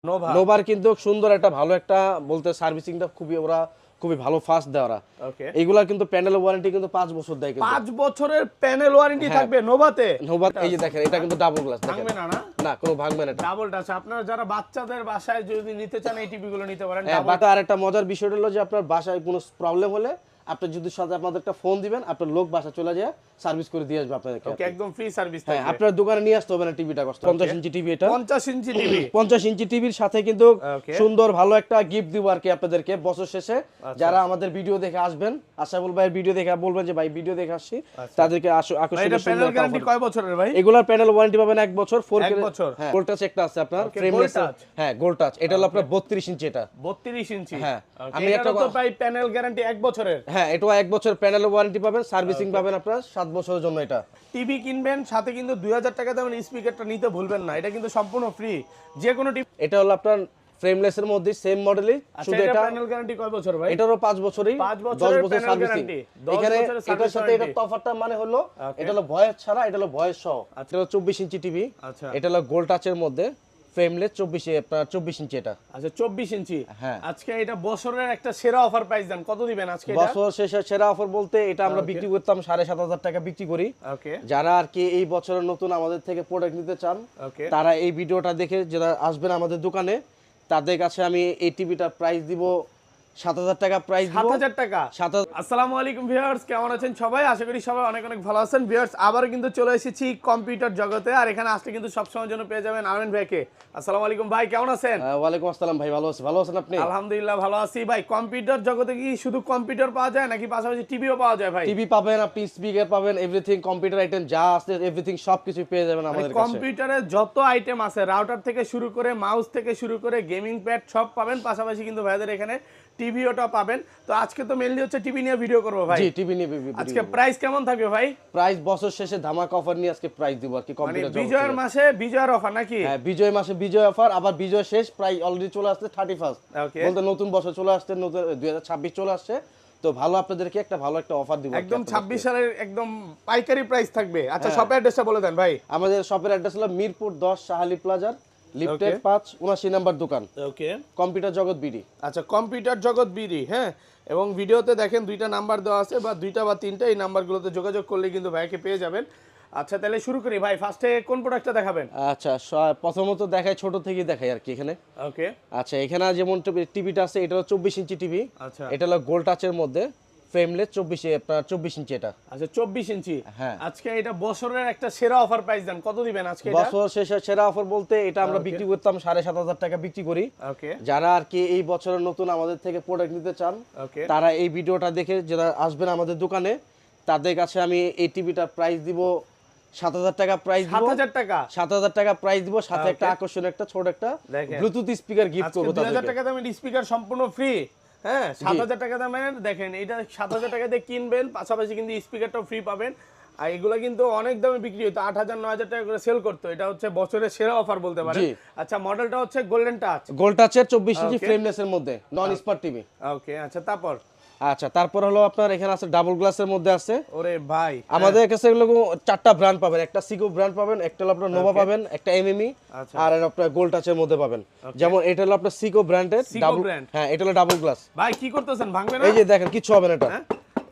নোভার কিন্তু সুন্দর একটা ভালো একটা বলতে সার্ভিসিংটা খুবই ভালো ফাস্ট দেয় ওরা। ওকে, এগুলা কিন্তু প্যানেল ওয়ারেন্টি কিন্তু 5 বছর দেয় কিন্তু। 5 বছরের প্যানেল ওয়ারেন্টি থাকবে নোভাতে। নোভা এই যে দেখেন এটা কিন্তু ডাবল গ্লাস দেখেন। ভাঙবে না না? না কোনো ভাঙবে না এটা। Double touch. আপনারা যারা বাচ্চাদের বাসায় যদি নিতে চান এই টিভি গুলো নিতে পারেন। হ্যাঁ, বাট আর একটা মজার বিষয় হলো যে আপনার বাসায় কোনো প্রবলেম হলে আপনি যদি সাথে আপনাদের একটা ফোন দিবেন, আপনার লোক বাসা চলে যায় সার্ভিস করে দিয়ে আসবে আপনাদেরকে। ওকে, একদম ফ্রি সার্ভিস হ্যাঁ, থাকবে। আপনার দোকানে নিয়ে আসতে হবে না টিভিটা কষ্ট। 50 ইঞ্চি টিভি এটা। 50 ইঞ্চি টিভি। 50 ইঞ্চি টিভির সাথে কিন্তু Okay. সুন্দর ভালো একটা গিফট দিব আর কি আপনাদেরকে বছর শেষে। যারা আমাদের ভিডিও দেখে আসবেন, আশাফুল ভাইয়ের ভিডিও দেখে বলবেন যে ভাই ভিডিও দেখে আসছি, তাদেরকে ভাই, আকর্ষণীয় এটা প্যানেল সুন্দর গ্যারান্টি কয় বছরের ভাই? এগুলার প্যানেল ওয়ারেন্টি পাবেন 1 বছর। 4K 1 বছর। হ্যাঁ, গোল্ড টাচ একটা আছে আপনার Okay, ফ্রেমলেস। gold touch। হ্যাঁ, গোল্ড টাচ। এটা হলো আপনার 32 ইঞ্চি এটা। 32 ইঞ্চি। হ্যাঁ, আমি আমি একটা একটা তো ভাই প্যানেল গ্যারান্টি 1 বছরের। হ্যাঁ, এটাও 1 বছর প্যানেল ওয়ারেন্টি পাবেন, সার্ভিসিং পাবেন আপনার 7 বছরের জন্য এটা। টিভি কিনবেন সাথে কিন্তু 2000 টাকা দামের স্পিকারটা নিতে ভুলবেন না। এটা কিন্তু সম্পূর্ণ ফ্রি। যে কোনো টিভি। এটা হলো আপনার ফ্রেমলেসের মধ্যে সেম মডেলই, শুধু এটা প্যানেল গ্যারান্টি কয় বছর ভাই? এটারও 5 বছরই, 5 10 বছরের বছর প্যানেল সার্ভিসিং। গ্যারান্টি। 10 এখানে বছরের এটার সার্ভিস সাথে এটা তফাৎটা মানে হলো এটা হলো ভয়েস ছাড়া, এটা হলো ভয়েস সহ। এটা হলো 24 ইঞ্চি টিভি। আচ্ছা। এটা হলো গোল্ড টাচের মধ্যে ফ্রেমলেস 24 ইঞ্চি এটা। আচ্ছা, 24 ইঞ্চি। হ্যাঁ। আজকে এটা বছরের একটা সেরা অফার প্রাইস দেন। কত দিবেন আজকে এটা? বছর শেষে সেরা অফার বলতে এটা আমরা বিক্রি করতাম 7,500 টাকা বিক্রি করি। ওকে, যারা আর কি এই বছরের নতুন আমাদের থেকে প্রোডাক্ট নিতে চান, ওকে। তারা এই ভিডিওটা দেখে যারা আসবেন আমাদের দোকানে, তাদের কাছে আমি এই টিভিটার প্রাইস দিব 7,000 টাকা প্রাইস দিব। 7000 টাকা। 7,000। আসসালামু আলাইকুম ভিউয়ার্স, কেমন আছেন সবাই? আশা করি সবাই অনেক অনেক ভালো আছেন। ভিউয়ার্স, আবার কিন্তু চলে এসেছি কম্পিউটার জগতে। আর এখানে আসলে কিন্তু সবসময়ের জন্য পেয়ে যাবেন আরমান ভাইকে। আসসালামু আলাইকুম ভাই, কেমন আছেন? ওয়ালাইকুম আসসালাম ভাই, ভালো আছেন আপনি? আলহামদুলিল্লাহ ভালো আছি ভাই। কম্পিউটার জগতে কি শুধু কম্পিউটার পাওয়া যায় নাকি পাশাপাশি টিভিও পাওয়া যায় ভাই? টিভি পাবেন, আপনি স্পিকার পাবেন, এভরিথিং কম্পিউটার আইটেম যা আছে এভরিথিং সবকিছু পেয়ে যাবেন আমাদের কাছে। কম্পিউটারে যত আইটেম আছে, রাউটার থেকে শুরু করে মাউস থেকে শুরু করে গেমিং প্যাড সব পাবেন। পাশাপাশি কিন্তু ভাইদের এখানে টিভিওটা পাবেন। তো আজকে তো মেইনলি হচ্ছে টিভি নিয়ে ভিডিও করব ভাই। জি, টিভি নিয়ে আজকে প্রাইস কেমন থাকবে ভাই? প্রাইস বছর শেষে ধামাকা অফার নিয়ে আজকে প্রাইস দিব আর কি মানে কম্পিউটার জগতে। বিজয়ের মাসে বিজয়ের অফার নাকি? হ্যাঁ, বিজয় মাসে বিজয় অফার, আবার বিজয় শেষ প্রায় অলরেডি চলে আসছে 31 ওকে, বলতে নতুন বছর চলে আসছে, নতুন 2026 চলে আসছে। তো ভালো আপনাদেরকে একটা ভালো একটা অফার দিব একদম 26 সালের একদম পাইকারি প্রাইস থাকবে। আচ্ছা, শপের অ্যাড্রেসটা বলে দেন ভাই। আমাদের শপের অ্যাড্রেস হলো মিরপুর 10 শাহালি প্লাজার লিফটেড 5 79 নাম্বার দোকান, ওকে। কম্পিউটার জগৎ বিডি। আচ্ছা, কম্পিউটার জগৎ বিডি। হ্যাঁ, এবং ভিডিওতে দেখেন 2টা নাম্বার দেওয়া আছে, বা 2টা বা 3টা। এই নাম্বারগুলোতে যোগাযোগ করলে কিন্তু ভাইকে পেয়ে যাবেন। আচ্ছা, তাহলে শুরু করি ভাই। ফার্স্টে কোন প্রোডাক্টটা দেখাবেন? আচ্ছা, প্রথমত দেখাই, ছোট থেকে দেখাই আর কি এখানে। ওকে, আচ্ছা, এখানে যেমন টিভিটা আছে, এটা হলো 24 ইঞ্চি টিভি। আচ্ছা। এটা হলো গোল্ড টাচের মধ্যে ফ্রেমলেস 24 ইঞ্চি এটা। আচ্ছা, 24 ইঞ্চি। হ্যাঁ। আজকে এটা বছরের একটা সেরা অফার প্রাইস দেন। কত দিবেন আজকে এটা? বছর শেষে সেরা অফার বলতে এটা আমরা বিক্রি করতাম 7,500 টাকা বিক্রি করি। ওকে, যারা আর কি এই বছরের নতুন আমাদের থেকে প্রোডাক্ট নিতে চান, ওকে। তারা এই ভিডিওটা দেখে যারা আসবেন আমাদের দোকানে, তাদের কাছে আমি এই টিভিটার প্রাইস দিব 7,000 টাকা প্রাইস দিব। 7000 টাকা। 7,000 টাকা প্রাইস দিব, সাথে একটা আকর্ষণীয় একটা ছোট একটা দেখেন। ব্লুটুথ স্পিকার গিফট আজকে করব 2000 তাদেরকে। টাকা দামের স্পিকার সম্পূর্ণ ফ্রি। হ্যাঁ, 7000 টাকা দামের দেখেন, এটা 7000 টাকা দিয়ে কিনবেন, পাশাপাশি কিন্তু স্পিকারটাও ফ্রি পাবেন। আর এগুলো কিন্তু অনেক দামে বিক্রি হতো, 8000 9000 টাকা করে সেল করতো। এটা হচ্ছে বছরের সেরা অফার বলতে পারেন। জি। আচ্ছা, মডেলটা হচ্ছে গোল্ডেন টাচ। গোল্ড টাচের 24 ইঞ্চি Okay. ফ্রেমলেস এর মধ্যে নন স্মার্ট টিভি। ওকে, আচ্ছা। তারপর আচ্ছা, তারপর হলো আপনার এখানে আছে ডাবল গ্লাসের মধ্যে আছে। ওরে ভাই, আমাদের কাছে এগুলো 4টা ব্র্যান্ড পাবেন, একটা সিকো ব্র্যান্ড পাবেন, একটা হলো আপনার নোভা পাবেন, একটা এমএমই, আচ্ছা। আর আপনার গোল্ড টাচের মধ্যে পাবেন। যেমন এটা হলো আপনার সিকো ব্র্যান্ডের Seiko ডাবল। brand। হ্যাঁ, এটা হলো ডাবল গ্লাস। ভাই কি করতেছেন? ভাঙবে না? এই যে দেখেন, কিচ্ছু হবে না এটা। হ্যাঁ?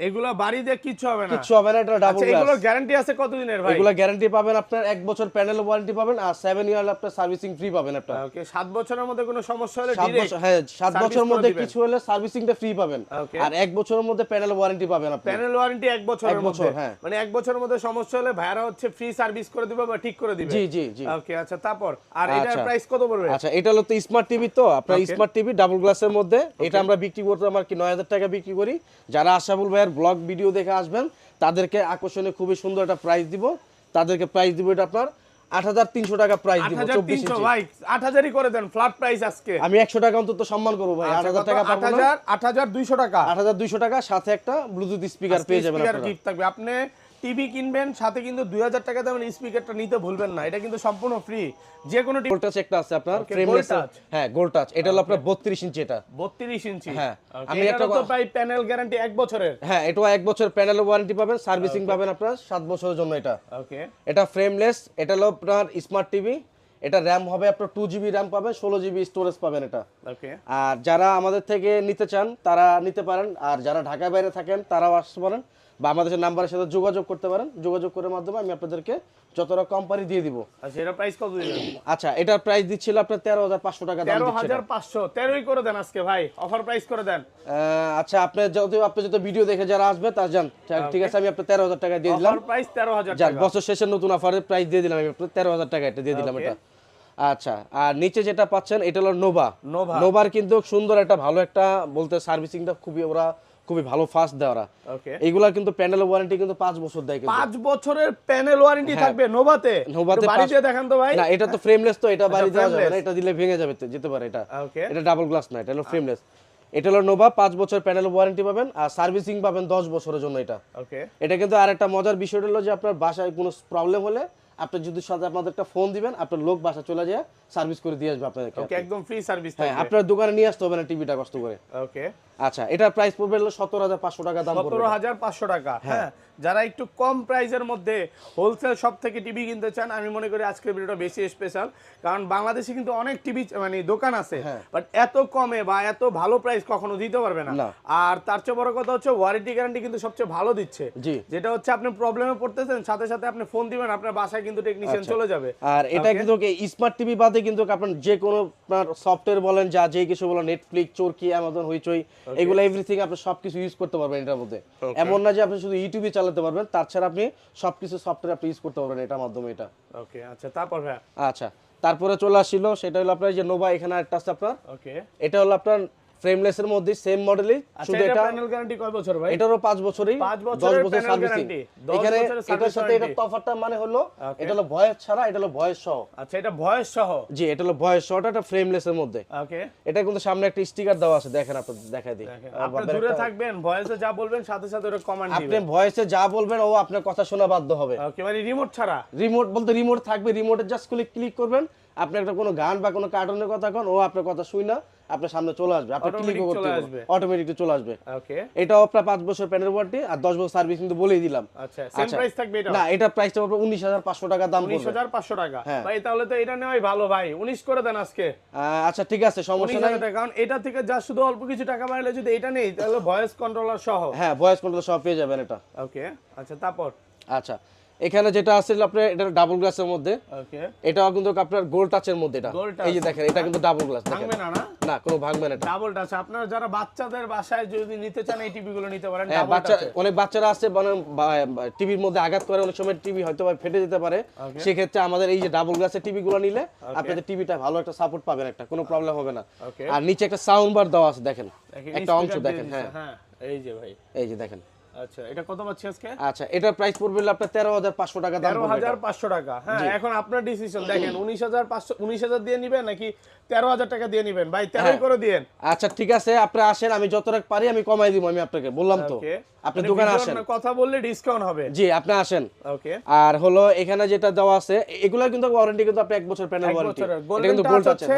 এগুলো বাড়ি দিয়ে কিচ্ছু হবে না? কিচ্ছু হবে না, এটা ডাবল আচ্ছা, গ্লাস। এগুলোর গ্যারান্টি আছে কতদিনের ভাই? এগুলা গ্যারান্টি পাবেন আপনার 1 বছর প্যানেল ওয়ারেন্টি পাবেন, আর 7 ইয়ার আপনার সার্ভিসিং ফ্রি পাবেন আপনার। ওকে, 7 বছরের মধ্যে কোনো সমস্যা হলে 7 ডাইরেক্ট বছর, হ্যাঁ 7 service বছরের করে মধ্যে দিবেন। কিছু হলে সার্ভিসিংটা ফ্রি পাবেন, Okay. আর 1 বছরের মধ্যে প্যানেল ওয়ারেন্টি পাবেন আপনি। প্যানেল ওয়ারেন্টি 1 বছরের 1 বছর, মধ্যে। হ্যাঁ। মানে 1 বছরের মধ্যে সমস্যা হলে ভাইরা হচ্ছে ফ্রি সার্ভিস করে দিবে বা ঠিক করে দিবে। জি, জি, জি। ওকে, আচ্ছা। তারপর আর এটার আচ্ছা। প্রাইস কত পড়বে? আচ্ছা, এটা হলো তো স্মার্ট টিভি, তো আপনার Okay. স্মার্ট টিভি ডাবল গ্লাসের মধ্যে। এটা আমরা বিক্রি করতাম আর কি 9,000 টাকা বিক্রি করি। যারা আশাফুল ভাইয়ের ব্লগ ভিডিও দেখে আসবেন, তাদেরকে আকর্ষণীয় খুবই সুন্দর একটা প্রাইস দিব। তাদেরকে প্রাইস দিব এটা আপনার 8,300 টাকা প্রাইস দিব 24 8300 ইঞ্চি। ভাই, 8000ই করে দেন ফ্ল্যাট প্রাইস আজকে। আমি 100 টাকা অন্তত সম্মান করব ভাই, 8,000 টাকা পাবো না। 8200 টাকা 8,200 টাকা, সাথে একটা ব্লুটুথ স্পিকার পেয়ে যাবেন স্পিকার আপনারা। গিফট থাকবে। আপনি টিভি কিনবেন সাথে কিন্তু 2000 টাকা দামের স্পিকারটা নিতে ভুলবেন না। এটা কিন্তু সম্পূর্ণ ফ্রি। যে কোনো গোল্ড টাচ একটা আছে আপনার Okay, ফ্রেমলেস। gold touch। হ্যাঁ, গোল্ড টাচ। এটা হলো আপনার 32 ইঞ্চি এটা। 32 ইঞ্চি। হ্যাঁ, আমি আমি একটা একটা তো পাই প্যানেল গ্যারান্টি 1 বছরের। হ্যাঁ, এটাও 1 বছর প্যানেল ওয়ারেন্টি পাবেন, সার্ভিসিং পাবেন আপনার 7 বছরের জন্য এটা। ওকে, এটা ফ্রেমলেস, এটা হলো আপনার স্মার্ট টিভি। এটা র্যাম হবে আপনার 2 GB র্যাম পাবেন, 16 GB স্টোরেজ পাবেন এটা। ওকে আর যারা আমাদের থেকে নিতে চান তারা নিতে পারেন, আর যারা ঢাকার বাইরে থাকেন তারাও আসতে পারেন বা আমাদের নাম্বারের সাথে যোগাযোগ করতে পারেন। যোগাযোগ করার মাধ্যমে আমি আপনাদেরকে যতটা কোম্পানি দিয়ে দিব। আচ্ছা এটা প্রাইস কত দিবেন? আচ্ছা এটার প্রাইস দিচ্ছিল আপনার 13,500 টাকা দাম দিচ্ছে এটা। 13,500, 13ই করে দেন আজকে ভাই, অফার প্রাইস করে দেন। আচ্ছা আপনি যত ভিডিও দেখে যারা আসবে তার জান, ঠিক আছে আমি আপনার 13,000 টাকা দিয়ে দিলাম। অফার প্রাইস 13,000 যাক টাকা। বছর শেষের নতুন অফারের প্রাইস দিয়ে দিলাম আমি আপনার 13,000 টাকা এটা দিয়ে দিলাম Okay. এটা। আচ্ছা আর নিচে যেটা পাচ্ছেন এটা হলো নোভা। নোভা। নোভার কিন্তু সুন্দর একটা ভালো একটা বলতে সার্ভিসিংটা খুবই ভালো ফাস্ট দেয় ওরা। ওকে এইগুলা কিন্তু প্যানেল ওয়ারেন্টি কিন্তু 5 বছর দেয় কিন্তু। 5 বছরের প্যানেল ওয়ারেন্টি থাকবে নোভাতে? নোভাতে একটু বাড়িতে দেখান তো ভাই। না এটা তো ফ্রেমলেস, তো এটা বাড়ি দেওয়া যাবে না, frameless। এটা দিলে ভেঙে যাবে যেতে পারে এটা। ওকে এটা ডাবল গ্লাস না, এটা হলো ফ্রেমলেস। এটা হলো নোভা, 5 বছর প্যানেল ওয়ারেন্টি পাবেন আর সার্ভিসিং পাবেন 10 বছরের জন্য এটা। ওকে এটা কিন্তু আরেকটা মজার বিষয় হলো যে আপনার বাসায় কোনো প্রবলেম হলে আপনি যদি সাথে আপনাদের একটা ফোন দিবেন, আপনার লোক বাসা চলে যায় সার্ভিস করে দিয়ে আসবে আপনাদেরকে। ওকে একদম ফ্রি সার্ভিস হ্যাঁ থাকবে। আপনার দোকানে নিয়ে আসতে হবে না টিভিটা কষ্ট করে। ওকে আচ্ছা এটার প্রাইস পড়বে হলো 17,500 টাকা দাম পড়বে। 17,500 টাকা। হ্যাঁ যারা একটু কম প্রাইসের মধ্যে হোলসেল শপ থেকে টিভি কিনতে চান, আমি মনে করি আজকের ভিডিওটা বেশি স্পেশাল, কারণ বাংলাদেশে কিন্তু অনেক টিভি মানে দোকান আছে, বাট এত কমে বা এত ভালো প্রাইস কখনো দিতে পারবে না। না। আর তার চেয়ে বড় কথা হচ্ছে ওয়ারেন্টি গ্যারান্টি কিন্তু সবচেয়ে ভালো দিচ্ছে। জি। যেটা হচ্ছে আপনি প্রবলেমে পড়তেছেন, সাথে সাথে আপনি ফোন দিবেন, আপনার বাসায় কিন্তু টেকনিশিয়ান চলে যাবে। আর এটা কিন্তু স্মার্ট টিভি বাদে কিন্তু আপনার যে কোনো আপনার সফটওয়্যার বলেন যা যে কিছু বলেন, নেটফ্লিক্স, চরকি, অ্যামাজন, হইচই, এগুলো এভরিথিং আপনি সবকিছু ইউজ করতে পারবেন এটার মধ্যে। এমন না যে আপনি শুধু ইউটিউবে চালাতে পারবেন, তাছাড়া আপনি সবকিছু সফটওয়্যার আপনি ইউজ করতে পারবেন এটার মাধ্যমে এটা। ওকে আচ্ছা তারপর ভাই? আচ্ছা তারপরে চলে আসছিল সেটা হলো আপনার যে নোভা, এখানে একটা আছে আপনার, ওকে এটা হলো আপনার ফ্রেমলেসের মধ্যে সেম মডেলই, শুধু এটা প্যানেল গ্যারান্টি কয় বছর ভাই? এটারও 5 বছরই, 5 10 বছরের বছর প্যানেল সার্ভিসিং। গ্যারান্টি, 10 এখানে বছরের এটার সার্ভিস সাথে এটা তফাৎটা মানে হলো এটা হলো ভয়েস ছাড়া, এটা হলো ভয়েস সহ। আচ্ছা এটা ভয়েস সহ? জি এটা হলো ভয়েস সহ, এটা ফ্রেমলেসের মধ্যে। ওকে এটা কিন্তু সামনে একটা স্টিকার দেওয়া আছে, দেখেন আপনি দেখাই দিই। আপনি দূরে থাকবেন, ভয়েসে যা বলবেন সাথে সাথে ওটা কমান্ড আপনি দিবেন। ভয়েসে যা বলবেন ও আপনার কথা শোনা বাধ্য হবে। ওকে মানে রিমোট ছাড়া? রিমোট বলতে রিমোট থাকবে, রিমোটে জাস্ট ক্লিক করবেন, আপনি একটা কোনো গান বা কোনো কার্টুনের কথা কোন, ও আপনার কথা শুই না আপনার সামনে চলে আসবে, আপনি ক্লিকও করতে পারবেন, অটোমেটিকলি চলে আসবে। ওকে এটাও আপনার 5 বছর প্যানেল ওয়ারেন্টি আর 10 বছর সার্ভিস কিন্তু বলেই দিলাম। আচ্ছা সেম প্রাইস থাকবে এটা? না এটা প্রাইসটা হবে 19,500 টাকা দাম পড়বে। 19,500 টাকা। হ্যাঁ। ভাই তাহলে তো এটা নেওয়াই ভালো ভাই, 19 করে দেন আজকে। আচ্ছা ঠিক আছে সমস্যা নাই। 19,000 টাকা, কারণ এটা থেকে যা শুধু অল্প কিছু টাকা বাড়লে যদি এটা নেই তাহলে ভয়েস কন্ট্রোলার সহ। হ্যাঁ ভয়েস কন্ট্রোল সব পেয়ে যাবেন এটা। ওকে আচ্ছা তারপর? আচ্ছা এখানে যেটা আছে আপনার এটা ডাবল গ্লাসের মধ্যে, ওকে এটাও কিন্তু আপনার গোল্ড টাচের মধ্যে এটা। Gold touch। এই যে দেখেন এটা কিন্তু ডাবল গ্লাস, দেখেন ভাঙবে না? না না কোনো ভাঙবে না এটা। Double touch. আপনারা যারা বাচ্চাদের বাসায় যদি নিতে চান এই টিভি গুলো নিতে পারেন হ্যাঁ ডাবল বাচ্চা, টাচে। অনেক বাচ্চারা আছে মানে টিভির মধ্যে আঘাত করে, অনেক সময় টিভি হয়তো বা ফেটে যেতে পারে, সেক্ষেত্রে আমাদের এই যে ডাবল গ্লাসের টিভি গুলো নিলে আপনাদের টিভিটা ভালো একটা সাপোর্ট পাবেন, একটা কোনো প্রবলেম হবে না। ওকে আর নিচে একটা সাউন্ড বার দেওয়া আছে দেখেন, একটা অংশ speaker দিয়ে দেখেন। দিছে, হ্যাঁ হ্যাঁ এই যে ভাই, এই যে দেখেন। আচ্ছা এটা কত পাচ্ছি আজকে? আচ্ছা এটার প্রাইস পড়বে হলো আপনার 13,500 টাকা দাম পড়বে এটা। 13,500 টাকা। হ্যাঁ এখন আপনার ডিসিশন, দেখেন 19,000 দিয়ে নিবেন নাকি 13,000 টাকা দিয়ে নিবেন? ভাই 13 করে দিয়েন। আচ্ছা ঠিক আছে আপনি আসেন, আমি যতটা পারি আমি কমাই দিব, আমি আপনাকে বললাম তো। ওকে আপনি দোকানে আসেন, কথা বললে ডিসকাউন্ট হবে। জি আপনি আসেন। ওকে আর হলো এখানে যেটা দেওয়া আছে এগুলা কিন্তু ওয়ারেন্টি কিন্তু আপনি 1 বছর প্যানেল ওয়ারেন্টি, এটা কিন্তু গোল্ড টাচ আছে।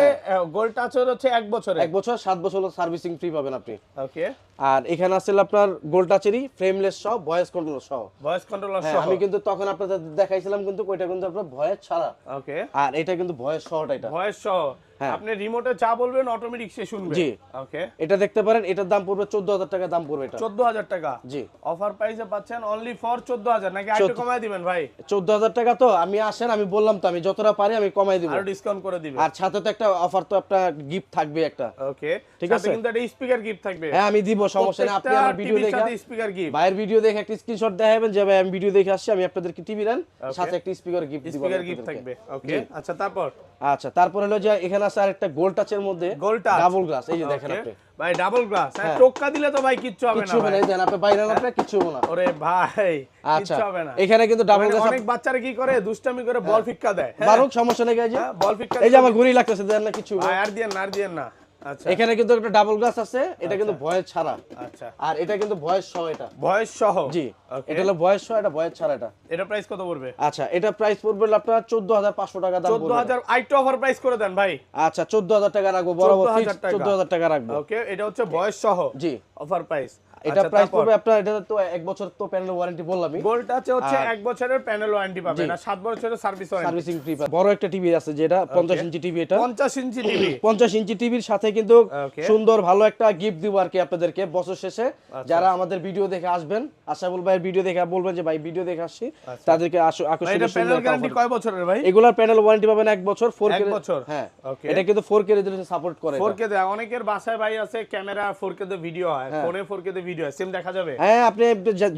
গোল্ড টাচের হচ্ছে 1 বছরের, 1 বছর 7 বছর সার্ভিসিং ফ্রি পাবেন আপনি। ওকে আর এখানে আছে আপনার গোল্ড টাচেরই ফ্রেমলেস সহ, ভয়েস কন্ট্রোল সহ। ভয়েস কন্ট্রোলার হ্যাঁ সহ। আমি কিন্তু তখন আপনাদের দেখাইছিলাম কিন্তু ওইটা কিন্তু আপনার ভয়েস ছাড়া, ওকে আর এটা কিন্তু ভয়েস সহটা এটা। ভয়েস সহ, হ্যাঁ। আপনি রিমোটে যা বলবেন অটোমেটিক সে শুনবে। জি। ওকে এটা দেখতে পারেন, এটার দাম পড়বে 14,000 টাকা দাম পড়বে এটা। 14,000 টাকা। জি অফার প্রাইসে পাচ্ছেন অনলি ফর 14,000, নাকি আরেকটু কমায় দিবেন ভাই? 14,000 টাকা তো আমি আসেন, আমি বললাম তো আমি যতটা পারি আমি কমাই দিব, আরো ডিসকাউন্ট করে দিবেন। আর সাথে তো একটা অফার তো একটা গিফট থাকবে একটা। ওকে ঠিক সাথে আছে। কিন্তু একটা স্পিকার গিফট থাকবে। হ্যাঁ আমি দিব, সমস্যা নেই। আপনি আমার ভিডিও দেখে স্পিকার গিফট, ভাইয়ের ভিডিও দেখে একটা স্ক্রিনশট দেখাবেন যে ভাই আমি ভিডিও দেখে আসছি, আমি আপনাদেরকে টিভি দেন, সাথে একটা স্পিকার গিফট দিব। স্পিকার গিফট থাকবে। ওকে আচ্ছা তারপর? আচ্ছা তারপর হলো যে এখানে আছে আরেকটা গোল্ড টাচের মধ্যে গোল্ড টাচ ডাবল গ্লাস, এই যে দেখেন আপনি ভাই ডাবল গ্লাস। হ্যাঁ টোক্কা দিলে তো ভাই কিচ্ছু হবে না কিচ্ছু হবে না, ভাই। এই দেন আপনি বাইরে না, আপনি কিচ্ছু হবে না। ওরে ভাই আচ্ছা কিচ্ছু হবে না। এখানে কিন্তু ডাবল মানে গ্লাস অনেক বাচ্চারা কি করে দুষ্টামি করে বল ফিক্কা দেয়। হ্যাঁ বারুক সমস্যা নেই, এই যে বল ফিক্কা এই যে আমার ঘড়ি লাগতেছে দেন না, কিছু ভাই আর দিয়েন না, আর দিয়েন না। আচ্ছা এখানে কিন্তু একটা ডাবল গ্লাস আছে, এটা কিন্তু ভয়েস ছাড়া, আচ্ছা আর এটা কিন্তু ভয়েস সহ এটা। ভয়েস সহ? জি Okay. এটা হলো ভয়েস সহ, এটা ভয়েস ছাড়া এটা। এটা প্রাইস কত পড়বে? আচ্ছা এটা প্রাইস পড়বে হলো আপনার 14,500 টাকা দাম পড়বে। 14,000 আইটো অফার প্রাইস করে দেন ভাই। আচ্ছা 14,000 টাকা রাখবো, বরাবর 14,000 টাকা। 14,000 টাকা রাখবো। ওকে এটা হচ্ছে ভয়েস সহ জি অফার প্রাইস। এটা আচ্ছা, প্রাইস তারপর? পড়বে আপনার, এটা তো 1 বছর তো প্যানেল ওয়ারেন্টি বললামই, গোল্ড টাচ হচ্ছে 1 বছরের প্যানেল ওয়ারেন্টি পাবেন আর 7 বছরের সার্ভিস ওয়ারেন্টি। Servicing free. বড় একটা টিভি আছে যেটা 50 ইঞ্চি টিভি, এটা 50 ইঞ্চি টিভি। 50 ইঞ্চি টিভির সাথে কিন্তু Okay. সুন্দর ভালো একটা গিফট দিব আর কি আপনাদেরকে বছর শেষে। যারা আমাদের ভিডিও দেখে আসবেন, আশাফুল ভাইয়ের ভিডিও দেখে বলবেন যে ভাই ভিডিও দেখে আসছি, তাদেরকে ভাই আকর্ষণীয় এটা প্যানেল সুন্দর গ্যারান্টি কয় বছরের ভাই? এগুলার প্যানেল ওয়ারেন্টি পাবেন 1 বছর 4K 1 বছর। হ্যাঁ Okay. এটা কিন্তু 4K রেজোলিউশন সাপোর্ট করে। 4K দেয়, অনেকের বাসায় ভাই আছে ক্যামেরা 4K তে ভিডিও হয়, ফোনে 4K তে ভিডিও হয়, সেম দেখা যাবে। হ্যাঁ আপনি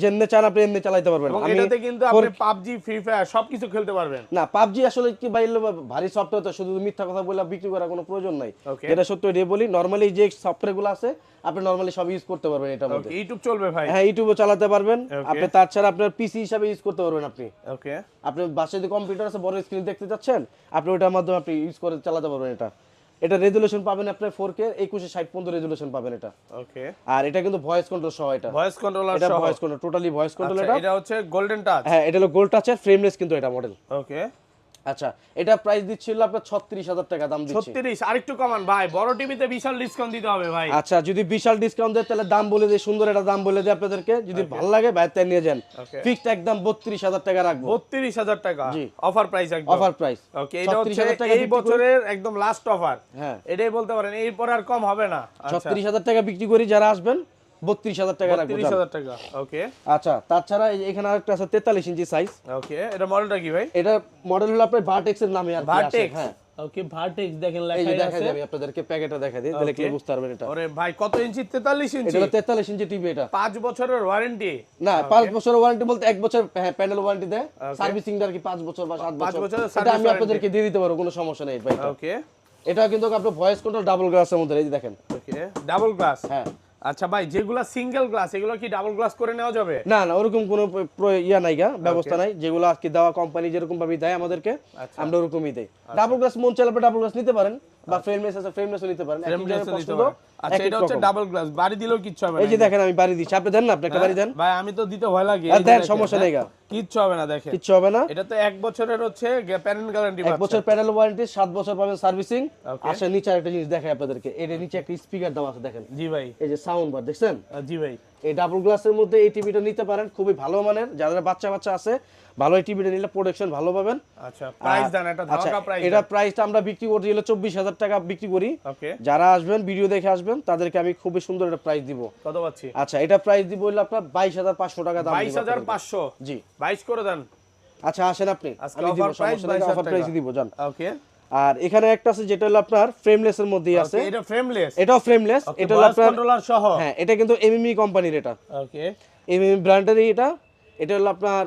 যেমনি চান আপনি এমনি চালাতে পারবেন। এবং আমি এটাতে কিন্তু আপনি পাবজি, ফ্রি ফায়ার সবকিছু খেলতে পারবেন। না পাবজি আসলে কি ভাই ভারী সফটওয়্যার, তো শুধু মিথ্যা কথা বলে বিক্রি করার কোনো প্রয়োজন নাই। Okay. এটা সত্য এটাই বলি, নরমালি যে সফটওয়্যারগুলো আছে আপনি নরমালি সব ইউজ করতে পারবেন এটার মধ্যে। ইউটিউব চলবে ভাই? হ্যাঁ ইউটিউবও চালাতে পারবেন Okay. আপনি, তাছাড়া আপনার পিসি হিসাবে ইউজ করতে পারবেন আপনি। ওকে, আপনার বাসায় যদি কম্পিউটার আছে বড় স্ক্রিন দেখতে চাচ্ছেন আপনি ওটার মাধ্যমে আপনি ইউজ করে চালাতে পারবেন এটা। এটা রেজোলিউশন পাবেন আপনার 4K 2160 পর্যন্ত রেজোলিউশন পাবেন এটা। ওকে। আর এটা কিন্তু ভয়েস কন্ট্রোল সহ, এটা ভয়েস কন্ট্রোলার এটা সহ? Voice control, totally voice control আচ্ছা, এটা। এটা হচ্ছে গোল্ডেন টাচ? হ্যাঁ এটা হলো গোল্ড টাচের ফ্রেমলেস কিন্তু এটা মডেল। ওকে। আচ্ছা এটা প্রাইস দিচ্ছিল আপনার 36,000 টাকা দাম দিচ্ছি। 36, আরেকটু কমান ভাই, বড় টিভিতে বিশাল ডিসকাউন্ট দিতে হবে ভাই। আচ্ছা যদি বিশাল ডিসকাউন্ট দেয় তাহলে দাম বলে দেয়, সুন্দর একটা দাম বলে দেয় আপনাদেরকে, যদি ভালো লাগে বাইরে তাই নিয়ে যান। Okay. ফিক্সড একদম 32,000 টাকা রাখবো। 32,000 টাকা জি। অফার প্রাইস একদম। Offer price. ওকে, এটা হচ্ছে 36,000 টাকা এই বিক্রি করি। বছরের একদম লাস্ট অফার। হ্যাঁ এটাই বলতে পারেন, এরপর আর কম হবে না। আচ্ছা, 36,000 টাকা বিক্রি করি, যারা আসবেন 32,000 টাকা রাখবো। 30,000 টাকা। ওকে, আচ্ছা তাছাড়া এখানে আরেকটা আছে 43 ইঞ্চি সাইজ। ওকে। এটা মডেলটা কি ভাই? এটা মডেল হলো আপনার ভার্টেক্স এর নামে আর কি আসে। ভার্টেক্স। হ্যাঁ ওকে, ভার্টেক্স দেখেন এই যে লেখা দেখা আছে। যাবে আপনাদেরকে, প্যাকেটটা দেখা দিই দেখলে বুঝতে পারবেন এটা। ওরে ভাই, কত ইঞ্চি? 43 এটা ইঞ্চি। হলো 43 ইঞ্চি টিভি এটা। 5 বছরের ওয়ারেন্টি? না 5 বছরের ওয়ারেন্টি বলতে 1 বছর প্যানেল ওয়ারেন্টি দেয়, সার্ভিসিং আর কি 5 বছর বা 7 5 বছর, বছরের এটা service আমি warranty। আপনাদেরকে দিয়ে দিতে পারবো, কোনো সমস্যা নেই ভাই। ওকে, এটা কিন্তু আপনার ভয়েস কন্ট্রোল ডাবল গ্লাসের মধ্যে, এই যে দেখেন। ওকে। Double glass? হ্যাঁ আচ্ছা ভাই, যেগুলা সিঙ্গেল গ্লাস এগুলো কি ডাবল গ্লাস করে নেওয়া যাবে? না না ওরকম কোনো ইয়া নাই গা, ব্যবস্থা নাই। যেগুলো আজকে দেওয়া কোম্পানি যেরকম ভাবে দেয় আমাদেরকে, আমরা ওরকমই দেই। ডাবল গ্লাস মন চাইলে ডাবল গ্লাস নিতে পারেন, বা ফ্রেমলেস আছে ফ্রেমলেসও নিতে পারেন। একই Frameless জায়গায় নিতে পছন্দ, পারেন। আচ্ছা, এক এটা এক হচ্ছে রকম। ডাবল গ্লাস, বাড়ি দিলেও কিচ্ছু হবে না। এই যে দেখেন আমি বাড়ি দিচ্ছি, আপনি দেন না, আপনি একটা বাড়ি দেন। ভাই আমি তো দিতে ভয় লাগে। আর এই যে দেন, দেখেন, সমস্যা নেই গা। কিচ্ছু হবে না, দেখেন। কিচ্ছু হবে না। এটা তো 1 বছরের হচ্ছে প্যানেল গ্যারান্টি 1 বছর প্যানেল ওয়ারেন্টি, 7 বছর পাবেন সার্ভিসিং। Okay. আচ্ছা নিচে একটা জিনিস দেখাই আপনাদেরকে, এর নিচে একটা স্পিকার দেওয়া আছে দেখেন, জি ভাই। এই যে সাউন্ড বার দেখছেন। জি ভাই। এই ডাবল গ্লাসের মধ্যে এই টিভিটা নিতে পারেন, খুবই ভালো মানের। যারা বাচ্চা আছে ভালো এই টিভিটা নিলে প্রোডাকশন ভালো পাবেন। আচ্ছা, প্রাইস দেন, এটা আচ্ছা, ধামাকা প্রাইস। এটা প্রাইসটা আমরা বিক্রি করতে গেলে 24,000 টাকা বিক্রি করি। ওকে, যারা আসবেন ভিডিও দেখে আসবেন তাদেরকে আমি খুবই সুন্দর একটা প্রাইস দিব। কত পাচ্ছি? আচ্ছা এটা প্রাইস দিব হলো আপনার 22,500 টাকা দাম দিব। 22,500? জি 22 করে দেন। আচ্ছা আসেন আপনি, আজকে আমি দিব, offer price সমস্যা নেই, 22,000 অফার প্রাইস দিব জান। ওকে, আর এখানে একটা আছে যেটা হলো আপনার ফ্রেমলেস এর মধ্যেই আছে। এটা ফ্রেমলেস? এটাও ফ্রেমলেস, এটা হলো ভয়েস আপনার কন্ট্রোলার সহ? হ্যাঁ এটা কিন্তু এমএমই কোম্পানির, এটা ওকে। এমএমই ব্র্যান্ডেরই এটা। এটা হলো আপনার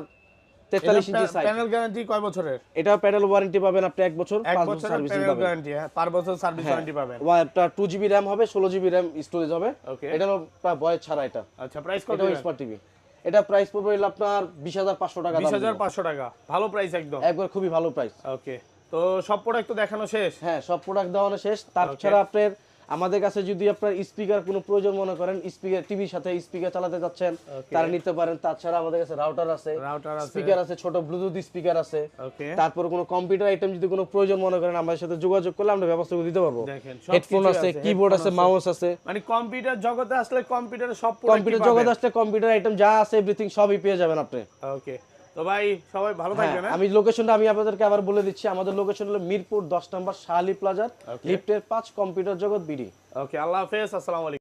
43 ইঞ্চি সাইজ। প্যানেল গ্যারান্টি কয় বছরের? এটা প্যানেল ওয়ারেন্টি পাবেন আপনি 1 বছর, 1 5 বছর বছরের সার্ভিসিং প্যানেল পাবেন। গ্যারান্টি, হ্যাঁ, পার বছর সার্ভিস ওয়ারেন্টি পাবেন। আপনার 2GB RAM হবে, 16GB RAM স্টোরেজ হবে। ওকে। এটা হলো ভয়েস ছাড়া এটা। আচ্ছা, প্রাইস কত? এটা স্মার্ট টিভি। এটা প্রাইস পড়বে হলো আপনার 20,500 টাকা দাম। 20,500 টাকা, ভালো প্রাইস একদম। একবার খুবই ভালো প্রাইস। ওকে, তো সব প্রোডাক্ট তো দেখানো শেষ? হ্যাঁ সব প্রোডাক্ট দেওয়ানো শেষ। তাছাড়া আপনার আমাদের কাছে যদি আপনার স্পিকার কোনো প্রয়োজন মনে করেন, স্পিকার টিভির সাথে স্পিকার চালাতে যাচ্ছেন তারা নিতে পারেন। তাছাড়া আমাদের কাছে রাউটার আছে, স্পিকার আছে, ছোট ব্লুটুথ স্পিকার আছে। ওকে, তারপর কোনো কম্পিউটার আইটেম যদি কোনো প্রয়োজন মনে করেন আমাদের সাথে যোগাযোগ করলে আমরা ব্যবস্থা করে দিতে পারবো। দেখেন হেডফোন আছে, কিবোর্ড আছে, মাউস আছে। মানে কম্পিউটার জগতে আসলে কম্পিউটারের সব কম্পিউটার জগতে আসলে কম্পিউটার আইটেম যা আছে এভরিথিং সবই পেয়ে যাবেন আপনি। ওকে, তো ভাই সবাই ভালো থাকবেন। আমি লোকেশনটা আমি আপনাদেরকে আবার বলে দিচ্ছি। আমাদের লোকেশন হলো মিরপুর 10 নম্বর শাহালি প্লাজার, লিফটের 5, কম্পিউটার জগৎ বিডি। ওকে, আল্লাহ হাফেজ, আসসালামু আলাইকুম।